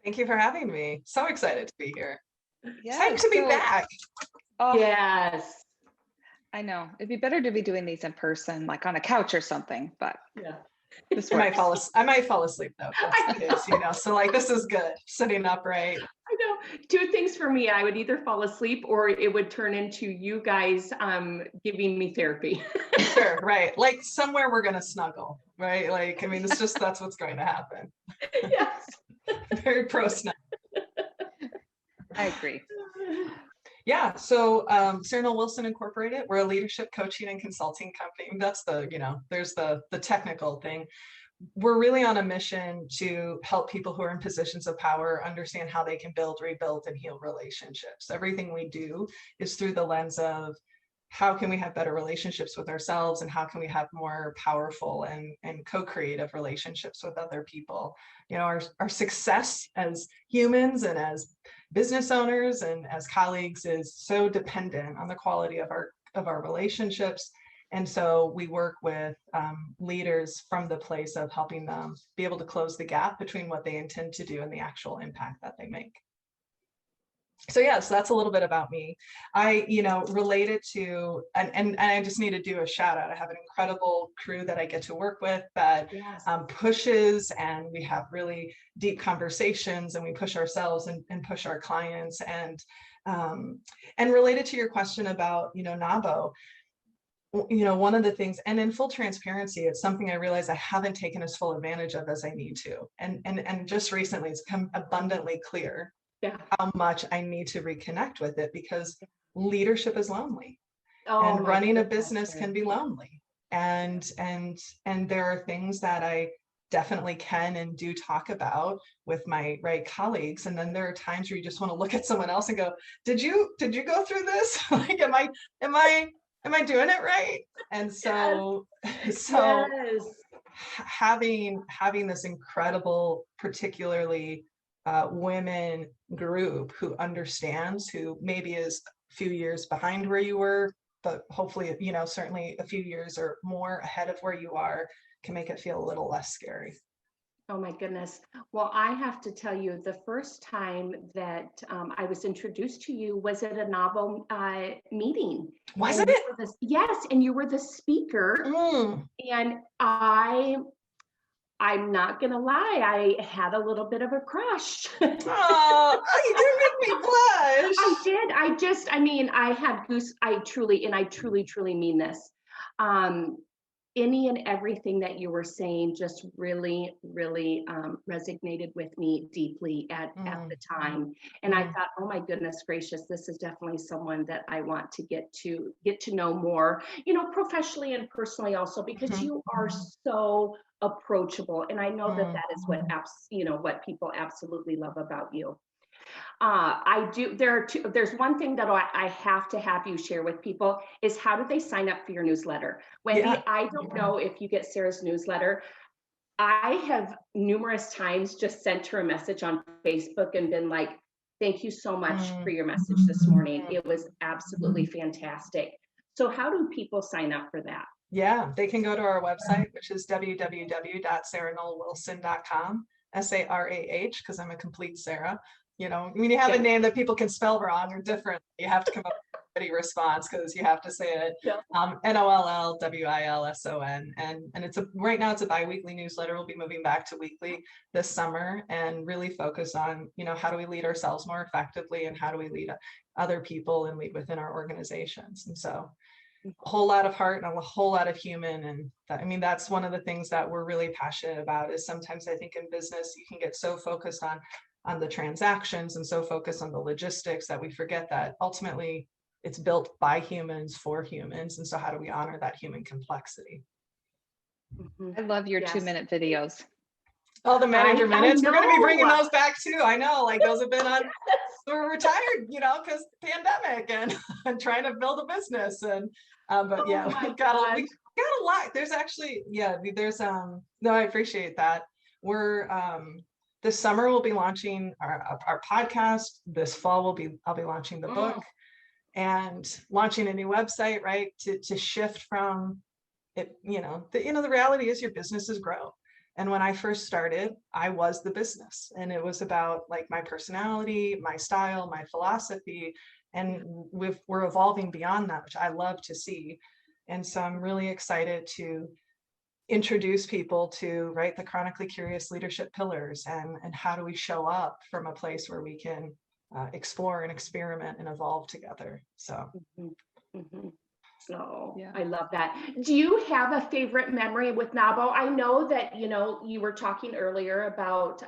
Thank you for having me. So excited to be here. Excited Yes, to be so back. oh, Yes. I know. It'd be better to be doing these in person, like on a couch or something, but Yeah. this I might works. I might fall asleep though. If that's the case, so like this is good. Sitting upright. I know. Two things for me. I would either fall asleep or it would turn into you guys giving me therapy. Sure, right. Like somewhere we're gonna snuggle, right? Like, I mean, it's just that's what's going to happen. Yes. Very pro snuggle. I agree. Yeah, so Sarah Noll Wilson Incorporated, we're a leadership coaching and consulting company. That's the, there's the technical thing. We're really on a mission to help people who are in positions of power understand how they can build, rebuild, and heal relationships. Everything we do is through the lens of how can we have better relationships with ourselves, and how can we have more powerful and co-creative relationships with other people. Our success as humans and as business owners and as colleagues is so dependent on the quality of our relationships. And so we work with leaders from the place of helping them be able to close the gap between what they intend to do and the actual impact that they make. So yes, that's a little bit about me. I, related to, and I just need to do a shout out. I have an incredible crew that I get to work with that Yes. pushes, and we have really deep conversations, and we push ourselves and push our clients. And related to your question about, NAWBO, one of the things, and in full transparency, it's something I realize I haven't taken as full advantage of as I need to. And just recently, it's become abundantly clear how much I need to reconnect with it, because leadership is lonely, and running a business can be lonely. And there are things that I definitely can and do talk about with my colleagues. And then there are times where you just want to look at someone else and go, did you go through this? Like, am I doing it right? And so, Yes. having this incredible, particularly women group who understands, who maybe is a few years behind where you were, but hopefully, certainly a few years or more ahead of where you are, can make it feel a little less scary. Oh my goodness. Well, I have to tell you, the first time that I was introduced to you was at a NAWBO meeting. Was it? Yes, and you were the speaker. And I'm not gonna lie, I had a little bit of a crush. Oh, you did make me blush. I did. I had goose. I truly mean this. Any and everything that you were saying just really resonated with me deeply at the time. And I thought, oh my goodness gracious, this is definitely someone that I want to get to know more, professionally and personally also, because you are so approachable. And I know that is what people absolutely love about you. There's one thing that I have to have you share with people is, how do they sign up for your newsletter? Wendy, I don't know if you get Sarah's newsletter. I have numerous times just sent her a message on Facebook and been like, thank you so much for your message this morning. It was absolutely fantastic. So how do people sign up for that? Yeah, they can go to our website, which is www.sarahnollwilson.com, SARAH, because I'm a complete Sarah. When you have a name that people can spell wrong or different, you have to come up with a ready response, because you have to say it. NOLLWILSON. And right now it's a bi-weekly newsletter. We'll be moving back to weekly this summer, and really focus on, how do we lead ourselves more effectively, and how do we lead other people and lead within our organizations. And so a whole lot of heart and a whole lot of human. And that's one of the things that we're really passionate about, is sometimes I think in business, you can get so focused on the transactions and so focused on the logistics that we forget that ultimately it's built by humans for humans. And so how do we honor that human complexity? I love your 2-minute videos. Oh, the manager minutes. We're going to be bringing those back too. I know, like those have been on, we're retired, because pandemic and trying to build a business. And, but yeah, we got a lot. There's actually, no, I appreciate that. We're, this summer we'll be launching our podcast. This fall I'll be launching the book, and launching a new website, right? To shift from the reality is your businesses grow. And when I first started, I was the business, and it was about like my personality, my style, my philosophy. And we're evolving beyond that, which I love to see. And so I'm really excited to introduce people to, right, the chronically curious leadership pillars, and how do we show up from a place where we can explore and experiment and evolve together. So. Oh, Yeah. I love that. Do you have a favorite memory with NAWBO? I know that, you were talking earlier about,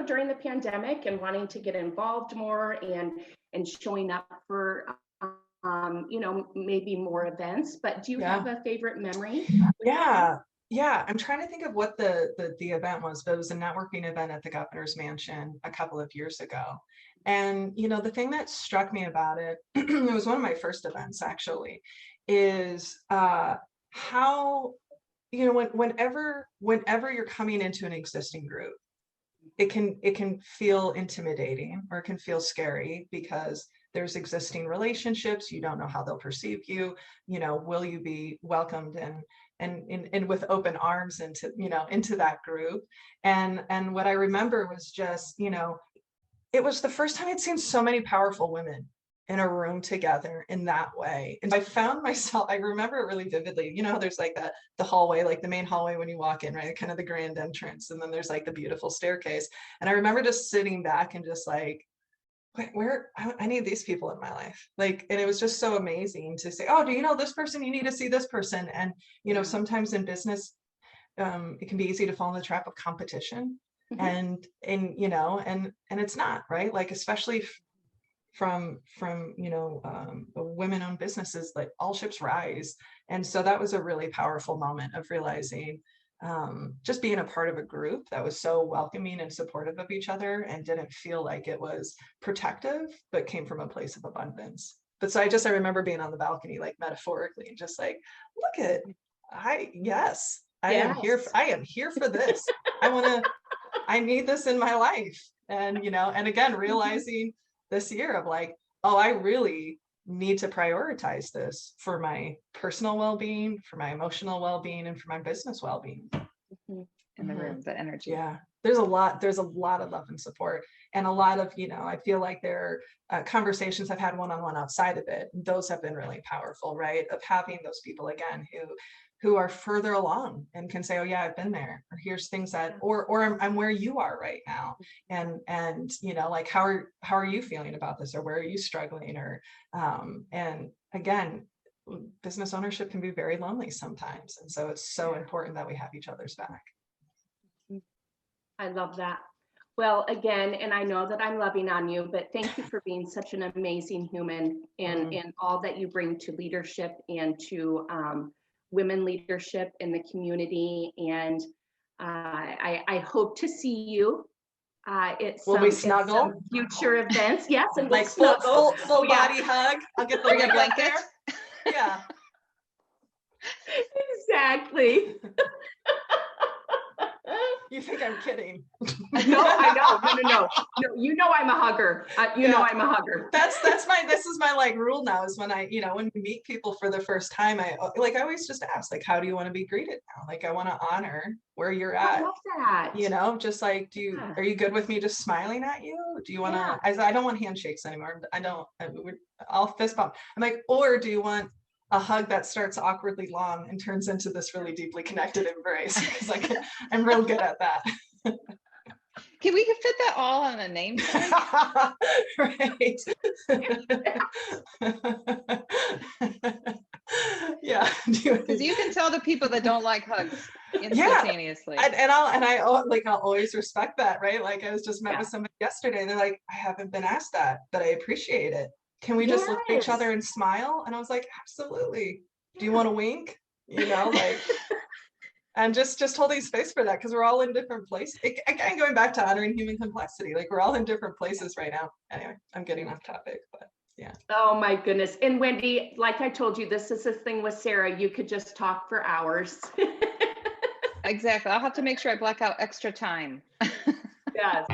during the pandemic and wanting to get involved more and showing up for, maybe more events, but do you have a favorite memory? Yeah, I'm trying to think of what the event was, but it was a networking event at the governor's mansion a couple of years ago. And, the thing that struck me about it, it was one of my first events actually, is how, whenever you're coming into an existing group, it can feel intimidating, or it can feel scary, because there's existing relationships. You don't know how they'll perceive you. Will you be welcomed and with open arms into that group? And what I remember was just, it was the first time I'd seen so many powerful women in a room together in that way. And I found myself, I remember it really vividly. How there's like the hallway, like the main hallway when you walk in, right? Kind of the grand entrance. And then there's like the beautiful staircase. And I remember just sitting back and just like, where I need these people in my life. Like, and it was just so amazing to say, oh, do you know this person? You need to see this person. And, sometimes in business, it can be easy to fall in the trap of competition. And it's not, right? Like, especially from women-owned businesses, like all ships rise. And so that was a really powerful moment of realizing, just being a part of a group that was so welcoming and supportive of each other, and didn't feel like it was protective, but came from a place of abundance. But so I remember being on the balcony, like metaphorically, and just like, look at, I am here for this. I need this in my life. And, and again, realizing this year of like, oh, I really need to prioritize this for my personal well-being, for my emotional well-being, and for my business well-being. In the room, the energy. Yeah, there's a lot of love and support, and a lot of, I feel like there are conversations I've had one-on-one outside of it. Those have been really powerful, right? Of having those people again who are further along and can say, oh yeah, I've been there, or here's things that, or I'm where you are right now. And like, how are you feeling about this, or where are you struggling? Or, and again, business ownership can be very lonely sometimes. And so it's so important that we have each other's back. I love that. Well, again, and I know that I'm loving on you, but thank you for being such an amazing human, and all that you bring to leadership and to, women leadership in the community. And I hope to see you at some future events. Yes, and like full body hug. I'll get the blanket. Yeah, exactly. You think I'm kidding? No, I know. No. I'm a hugger. know I'm a hugger. This is my like rule now, is when when we meet people for the first time, I always just ask, like, how do you want to be greeted now? Like, I want to honor where you're at. I love that. Just like, are you good with me just smiling at you? Do you want to, I don't want handshakes anymore. I'll fist bump. I'm like, or do you want a hug that starts awkwardly long and turns into this really deeply connected embrace? Because like, I'm real good at that. Can we fit that all on a name tag? Right. Yeah. Because you can tell the people that don't like hugs instantaneously. I'll always respect that, right? Like, I was just met with somebody yesterday. They're like, I haven't been asked that, but I appreciate it. Can we just look at each other and smile? And I was like, absolutely. Do you want to wink? And just holding space for that, because we're all in different places. Again, going back to honoring human complexity, like, we're all in different places right now. Anyway, I'm getting off topic, but yeah. Oh my goodness. And Wendy, like I told you, this is the thing with Sarah, you could just talk for hours. Exactly. I'll have to make sure I black out extra time. Yes.